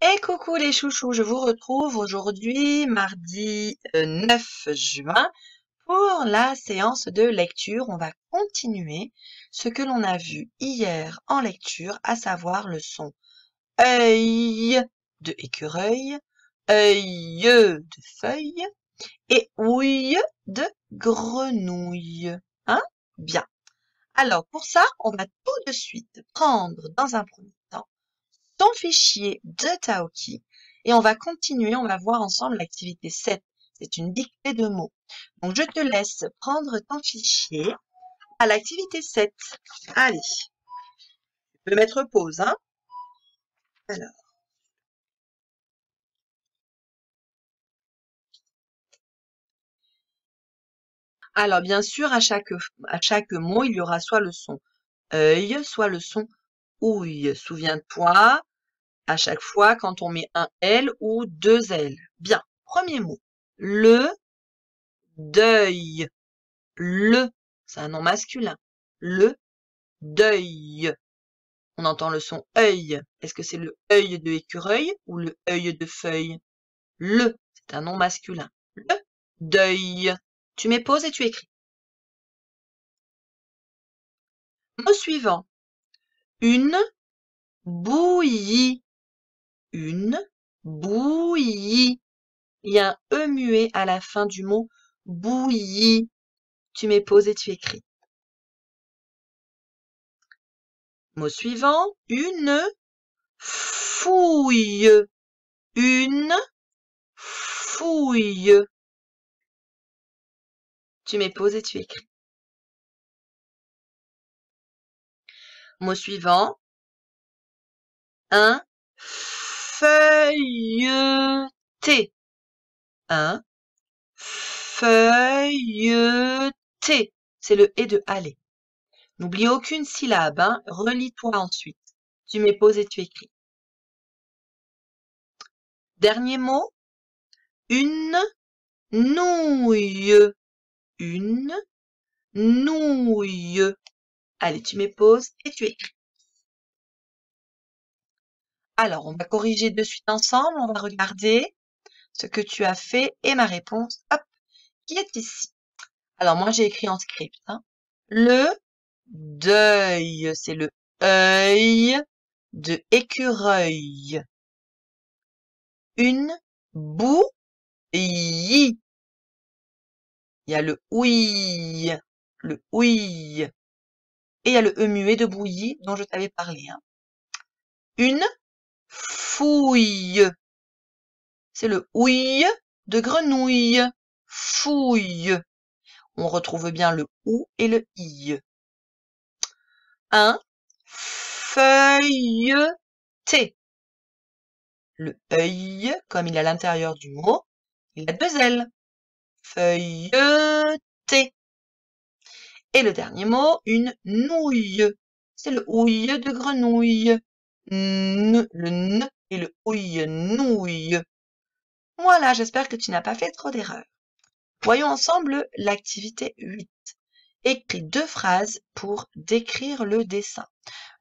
Et coucou les chouchous, je vous retrouve aujourd'hui, mardi 9 juin, pour la séance de lecture. On va continuer ce que l'on a vu hier en lecture, à savoir le son œil de écureuil, œil de feuille et ouille de grenouille. Hein? Bien. Alors pour ça, on va tout de suite prendre dans un premier temps ton fichier de Taoki et on va continuer, on va voir ensemble l'activité 7. C'est une dictée de mots. Donc je te laisse prendre ton fichier à l'activité 7. Allez, tu peux mettre pause, hein. Alors bien sûr, à chaque mot, il y aura soit le son œil, soit le son ouille. Souviens-toi, à chaque fois, quand on met un L ou deux L. Bien, premier mot, le deuil. Le, c'est un nom masculin. Le deuil. On entend le son œil. Est-ce que c'est le œil de écureuil ou le œil de feuille? Le, c'est un nom masculin. Le deuil. Tu mets pause et tu écris. Mot suivant. Une bouillie. Une bouillie. Il y a un E muet à la fin du mot bouillie. Tu mets pause et tu écris. Mot suivant. Une fouille. Une fouille. Tu mets pause et tu écris. Mot suivant. Un feuilleté. Un feuilleté. C'est le et de aller. N'oublie aucune syllabe, hein. Relis-toi ensuite. Tu mets pause et tu écris. Dernier mot. Une nouille. Une nouille. Allez, tu mets pause et tu écris. Alors, on va corriger de suite ensemble. On va regarder ce que tu as fait et ma réponse, hop, qui est ici. Alors, moi, j'ai écrit en script. Hein. Le deuil, c'est le œil de écureuil. Une bouillie. Il y a le ouï, le ouï. Et il y a le E muet de bouillie dont je t'avais parlé. Hein. Une fouille. C'est le ouï de grenouille. Fouille. On retrouve bien le OU et le I. Un feuilleté. Le œil, comme il est à l'intérieur du mot, il a deux L. Feuilleté. Et le dernier mot, une nouille. C'est le ouille de grenouille. Le N et le ouille, nouille. Voilà, j'espère que tu n'as pas fait trop d'erreurs. Voyons ensemble l'activité 8. Écris 2 phrases pour décrire le dessin.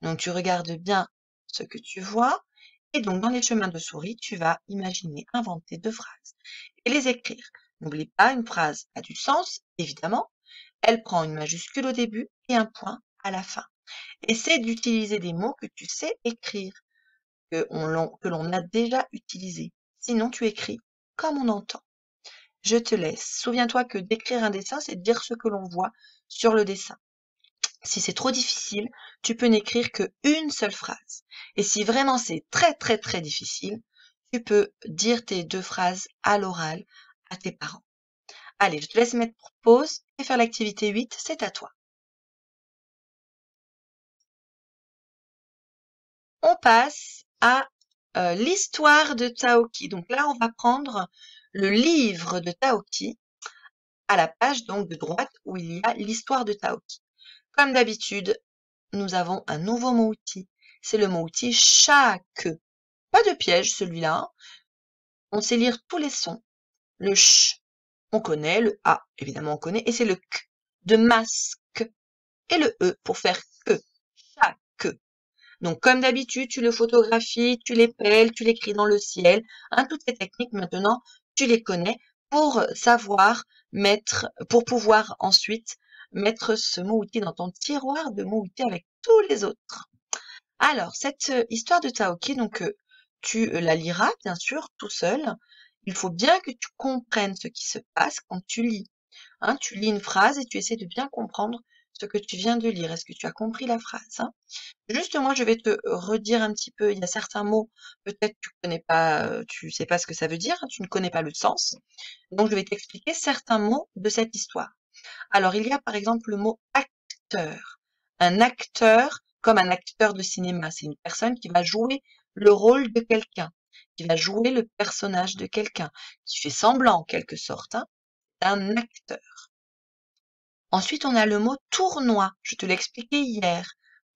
Donc, tu regardes bien ce que tu vois. Et donc, dans les chemins de souris, tu vas imaginer, inventer 2 phrases et les écrire. N'oublie pas, une phrase a du sens, évidemment. Elle prend une majuscule au début et un point à la fin. Essaie d'utiliser des mots que tu sais écrire, que l'on a déjà utilisés. Sinon, tu écris comme on entend. Je te laisse. Souviens-toi que décrire un dessin, c'est dire ce que l'on voit sur le dessin. Si c'est trop difficile, tu peux n'écrire qu'une seule phrase. Et si vraiment c'est très très très difficile, tu peux dire tes 2 phrases à l'oral à tes parents. Allez, je te laisse mettre pause et faire l'activité 8, c'est à toi. On passe à l'histoire de Taoki. Donc là, on va prendre le livre de Taoki à la page donc de droite où il y a l'histoire de Taoki. Comme d'habitude, nous avons un nouveau mot-outil. C'est le mot-outil chaque. Pas de piège celui-là. On sait lire tous les sons. Le ch, on connaît. Le a, évidemment, on connaît. Et c'est le k de masque. Et le e pour faire que. Chaque. Donc, comme d'habitude, tu le photographies, tu l'épelles, tu l'écris dans le ciel. Hein, toutes ces techniques, maintenant, tu les connais pour savoir pour pouvoir ensuite mettre ce mot-outil dans ton tiroir de mots-outils avec tous les autres. Alors, cette histoire de Taoki, donc, tu la liras, bien sûr, tout seul. Il faut bien que tu comprennes ce qui se passe quand tu lis. Hein, tu lis une phrase et tu essaies de bien comprendre ce que tu viens de lire. Est-ce que tu as compris la phrase, hein? Juste, moi, je vais te redire un petit peu. Il y a certains mots, peut-être tu connais pas, tu sais pas ce que ça veut dire, hein, tu ne connais pas le sens. Donc, je vais t'expliquer certains mots de cette histoire. Alors, il y a par exemple le mot acteur. Un acteur, comme un acteur de cinéma, c'est une personne qui va jouer le rôle de quelqu'un, qui va jouer le personnage de quelqu'un, qui fait semblant en quelque sorte, hein, d'un acteur. Ensuite, on a le mot tournoi. Je te l'ai expliqué hier.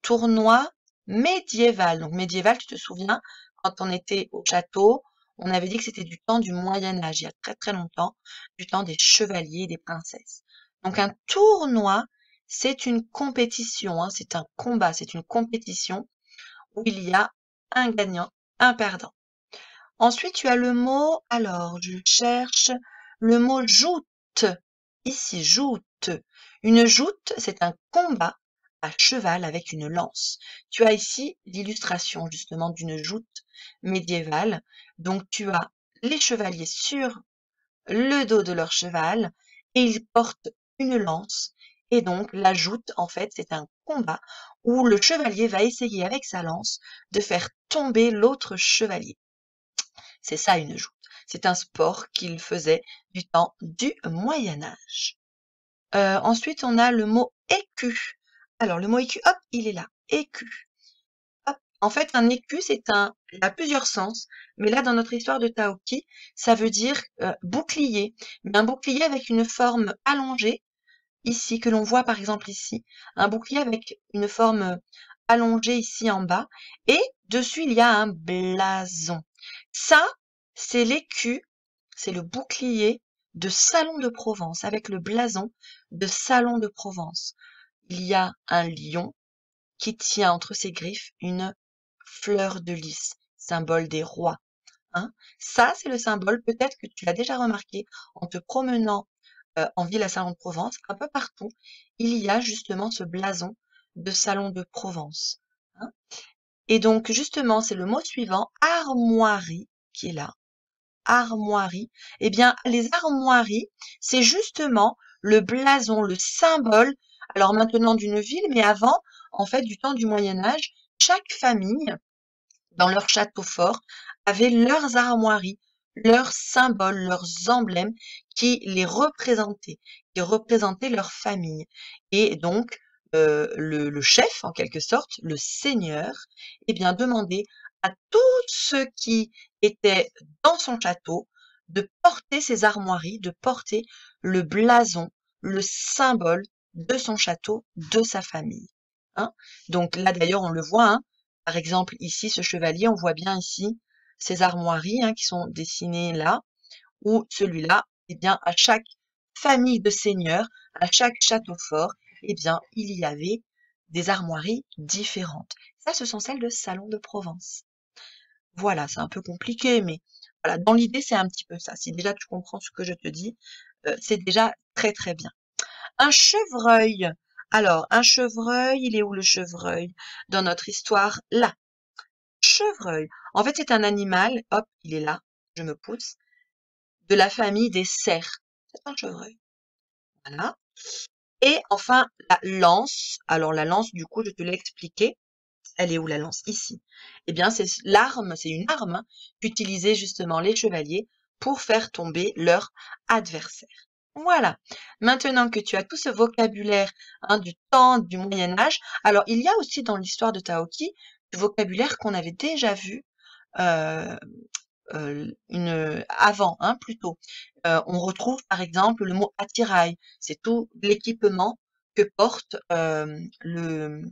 Tournoi médiéval. Donc médiéval, tu te souviens, quand on était au château, on avait dit que c'était du temps du Moyen Âge, il y a très très longtemps, du temps des chevaliers et des princesses. Donc un tournoi, c'est une compétition, hein, c'est un combat, c'est une compétition où il y a un gagnant, un perdant. Ensuite, tu as le mot, alors je cherche le mot joute. Ici, joute. Une joute, c'est un combat à cheval avec une lance. Tu as ici l'illustration justement d'une joute médiévale. Donc tu as les chevaliers sur le dos de leur cheval et ils portent une lance. Et donc la joute, en fait, c'est un combat où le chevalier va essayer avec sa lance de faire tomber l'autre chevalier. C'est ça une joute. C'est un sport qu'il faisait du temps du Moyen Âge. Ensuite, on a le mot écu. Alors, le mot écu, hop, il est là. Écu. Hop. En fait, un écu, il a plusieurs sens. Mais là, dans notre histoire de Taoki, ça veut dire bouclier. Mais un bouclier avec une forme allongée, ici, que l'on voit par exemple ici. Un bouclier avec une forme allongée ici en bas. Et dessus, il y a un blason. Ça, c'est l'écu, c'est le bouclier de Salon de Provence, avec le blason de Salon de Provence. Il y a un lion qui tient entre ses griffes une fleur de lys, symbole des rois. Hein. Ça, c'est le symbole, peut-être que tu l'as déjà remarqué en te promenant en ville à Salon de Provence, un peu partout, il y a justement ce blason de Salon de Provence. Hein. Et donc, justement, c'est le mot suivant, armoirie, qui est là. Armoirie. Eh bien, les armoiries, c'est justement le blason, le symbole, alors maintenant d'une ville, mais avant, en fait, du temps du Moyen Âge, chaque famille, dans leur château fort, avait leurs armoiries, leurs symboles, leurs emblèmes qui les représentaient, qui représentaient leur famille. Et donc, le chef, en quelque sorte, le seigneur, eh bien, demandait à tous ceux qui étaient dans son château de porter ses armoiries, de porter le blason, le symbole de son château, de sa famille. Hein. Donc là, d'ailleurs, on le voit, hein, par exemple, ici, ce chevalier, on voit bien ici ces armoiries hein, qui sont dessinées là, ou celui-là, eh bien, à chaque famille de seigneurs, à chaque château fort, eh bien, il y avait des armoiries différentes. Ça, ce sont celles de Salon de Provence. Voilà, c'est un peu compliqué, mais voilà, dans l'idée, c'est un petit peu ça. Si déjà tu comprends ce que je te dis, c'est déjà très très bien. Un chevreuil. Alors, un chevreuil, il est où le chevreuil dans notre histoire? Là. Chevreuil. En fait, c'est un animal, hop, il est là, je me pousse, de la famille des cerfs. C'est un chevreuil. Voilà. Et enfin, la lance. Alors, la lance, du coup, je te l'ai expliqué. Elle est où la lance? Ici. Eh bien, c'est l'arme, c'est une arme hein, qu'utilisaient justement les chevaliers pour faire tomber leur adversaire. Voilà. Maintenant que tu as tout ce vocabulaire hein, du temps du Moyen Âge, alors il y a aussi dans l'histoire de Taoki du vocabulaire qu'on avait déjà vu euh, avant, hein, plutôt. On retrouve par exemple le mot attirail. C'est tout l'équipement que porte le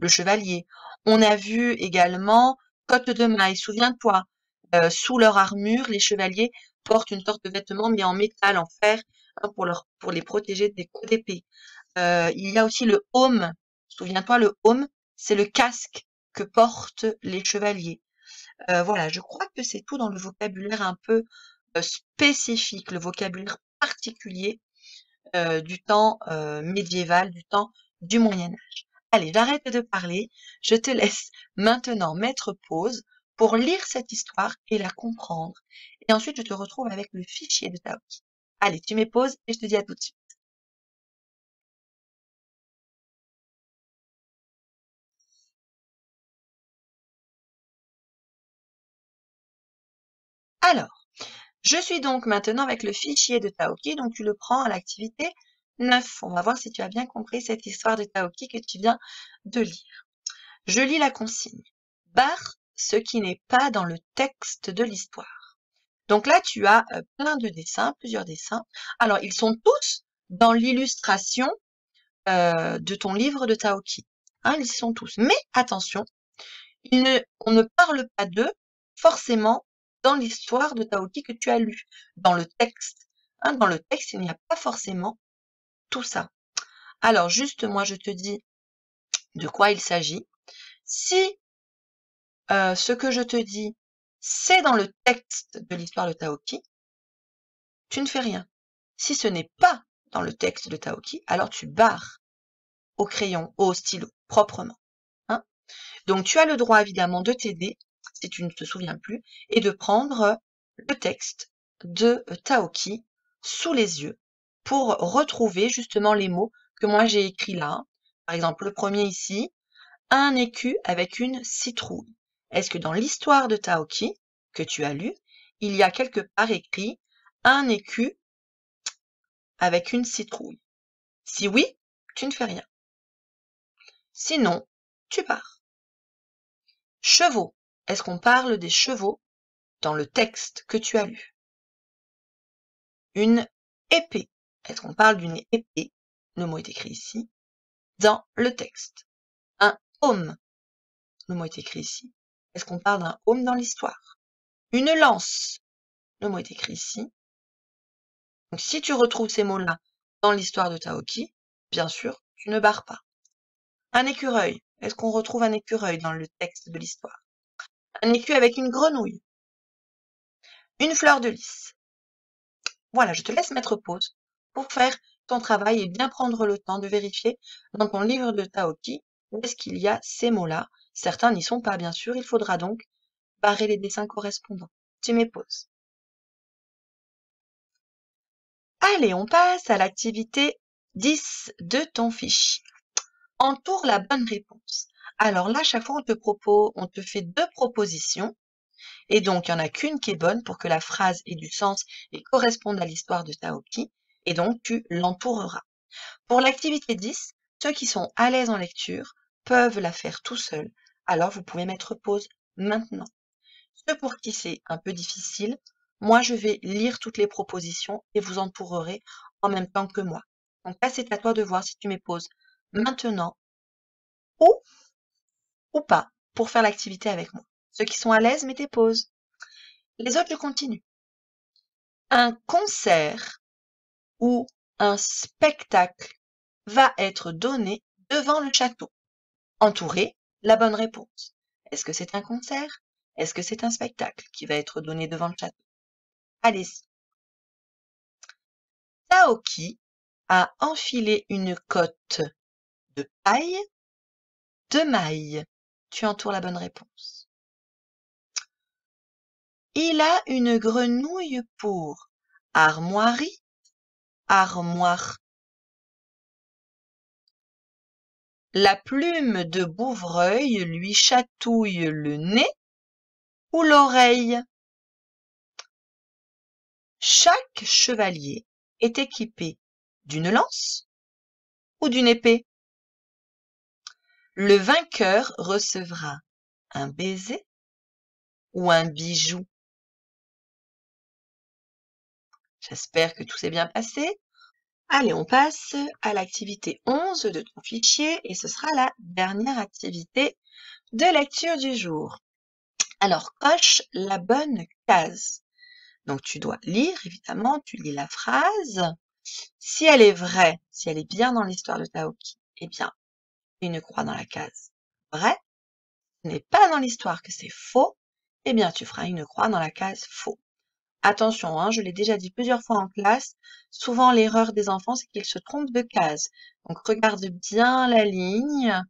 chevalier. On a vu également cotte de maille. Souviens-toi, sous leur armure, les chevaliers portent une sorte de vêtement mais en métal, en fer, hein, pour les protéger des coups d'épée. Il y a aussi le aume. Souviens-toi, le aume, c'est le casque que portent les chevaliers. Voilà, je crois que c'est tout dans le vocabulaire un peu spécifique, le vocabulaire particulier du temps médiéval, du temps du Moyen-Âge. Allez, j'arrête de parler, je te laisse maintenant mettre pause pour lire cette histoire et la comprendre. Et ensuite, je te retrouve avec le fichier de Taoki. Allez, tu mets pause et je te dis à tout de suite. Alors, je suis donc maintenant avec le fichier de Taoki, donc tu le prends à l'activité 9. On va voir si tu as bien compris cette histoire de Taoki que tu viens de lire. Je lis la consigne. Barre ce qui n'est pas dans le texte de l'histoire. Donc là, tu as plein de dessins, plusieurs dessins. Alors, ils sont tous dans l'illustration de ton livre de Taoki. Hein, ils y sont tous. Mais attention, on ne parle pas d'eux forcément dans l'histoire de Taoki que tu as lu, dans le texte. Hein, dans le texte, il n'y a pas forcément tout ça. Alors, juste, moi, je te dis de quoi il s'agit. Si ce que je te dis, c'est dans le texte de l'histoire de Taoki, tu ne fais rien. Si ce n'est pas dans le texte de Taoki, alors tu barres au crayon, au stylo, proprement. Hein, donc, tu as le droit, évidemment, de t'aider, si tu ne te souviens plus, et de prendre le texte de Taoki sous les yeux pour retrouver justement les mots que moi j'ai écrits là. Par exemple, le premier ici, un écu avec une citrouille. Est-ce que dans l'histoire de Taoki, que tu as lu, il y a quelque part écrit un écu avec une citrouille? Si oui, tu ne fais rien. Sinon, tu pars. Chevaux. Est-ce qu'on parle des chevaux dans le texte que tu as lu? Une épée. Est-ce qu'on parle d'une épée? Le mot est écrit ici, dans le texte. Un aume. Le mot est écrit ici. Est-ce qu'on parle d'un aume dans l'histoire? Une lance. Le mot est écrit ici. Donc, si tu retrouves ces mots-là dans l'histoire de Taoki, bien sûr, tu ne barres pas. Un écureuil. Est-ce qu'on retrouve un écureuil dans le texte de l'histoire? Un écu avec une grenouille. Une fleur de lys. Voilà, je te laisse mettre pause pour faire ton travail et bien prendre le temps de vérifier dans ton livre de Taoki où est-ce qu'il y a ces mots-là. Certains n'y sont pas, bien sûr. Il faudra donc barrer les dessins correspondants. Tu mets pause. Allez, on passe à l'activité 10 de ton fichier. Entoure la bonne réponse. Alors là, chaque fois, on te fait 2 propositions. Et donc, il n'y en a qu'une qui est bonne pour que la phrase ait du sens et corresponde à l'histoire de Taoki. Et donc, tu l'entoureras. Pour l'activité 10, ceux qui sont à l'aise en lecture peuvent la faire tout seuls. Alors, vous pouvez mettre pause maintenant. Ceux pour qui c'est un peu difficile, moi, je vais lire toutes les propositions et vous entourerai en même temps que moi. Donc là, c'est à toi de voir si tu mets pause maintenant ou pas pour faire l'activité avec moi. Ceux qui sont à l'aise, mettez pause. Les autres, je continue. Un concert ou un spectacle va être donné devant le château. Entouré, la bonne réponse. Est-ce que c'est un concert? Est-ce que c'est un spectacle qui va être donné devant le château? Allez-y. Taoki a enfilé une cotte de paille, de maille. Tu entoures la bonne réponse. Il a une grenouille pour armoirie, armoire. La plume de Bouvreuil lui chatouille le nez ou l'oreille. Chaque chevalier est équipé d'une lance ou d'une épée. Le vainqueur recevra un baiser ou un bijou. J'espère que tout s'est bien passé. Allez, on passe à l'activité 11 de ton fichier et ce sera la dernière activité de lecture du jour. Alors, coche la bonne case. Donc, tu dois lire, évidemment, tu lis la phrase. Si elle est vraie, si elle est bien dans l'histoire de Taoki, eh bien, une croix dans la case vrai. ce n'est pas dans l'histoire que c'est faux, eh bien tu feras une croix dans la case faux. Attention, hein, je l'ai déjà dit plusieurs fois en classe, souvent l'erreur des enfants, c'est qu'ils se trompent de case. Donc regarde bien la ligne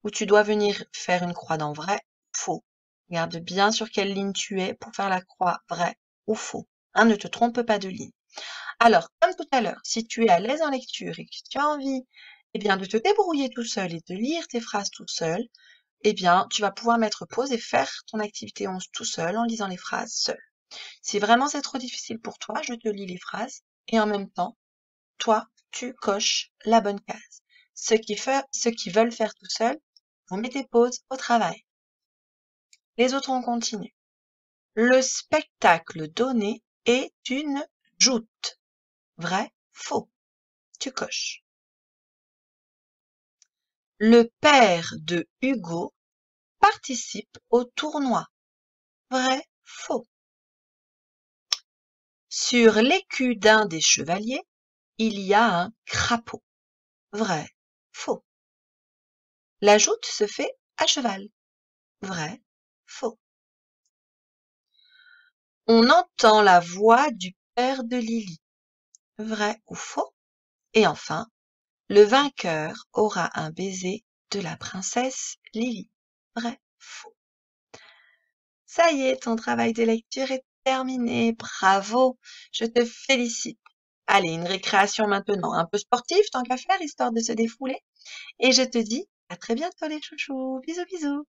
où tu dois venir faire une croix dans vrai, faux. Regarde bien sur quelle ligne tu es pour faire la croix vrai ou faux. Hein, ne te trompe pas de ligne. Alors, comme tout à l'heure, si tu es à l'aise en lecture et que tu as envie eh bien, de te débrouiller tout seul et de lire tes phrases tout seul, eh bien, tu vas pouvoir mettre pause et faire ton activité 11 tout seul en lisant les phrases seul. Si vraiment c'est trop difficile pour toi, je te lis les phrases et en même temps, toi, tu coches la bonne case. Ceux qui veulent faire tout seul, vous mettez pause au travail. Les autres, on continue. Le spectacle donné est une joute. Vrai, faux. Tu coches. Le père de Hugo participe au tournoi. Vrai, faux. Sur l'écu d'un des chevaliers, il y a un crapaud. Vrai, faux. La joute se fait à cheval. Vrai, faux. On entend la voix du père de Lily. Vrai ou faux? Et enfin, le vainqueur aura un baiser de la princesse Lily. Vrai, faux. Ça y est, ton travail de lecture est terminé. Bravo, je te félicite. Allez, une récréation maintenant, un peu sportive tant qu'à faire, histoire de se défouler. Et je te dis à très bientôt les chouchous. Bisous, bisous.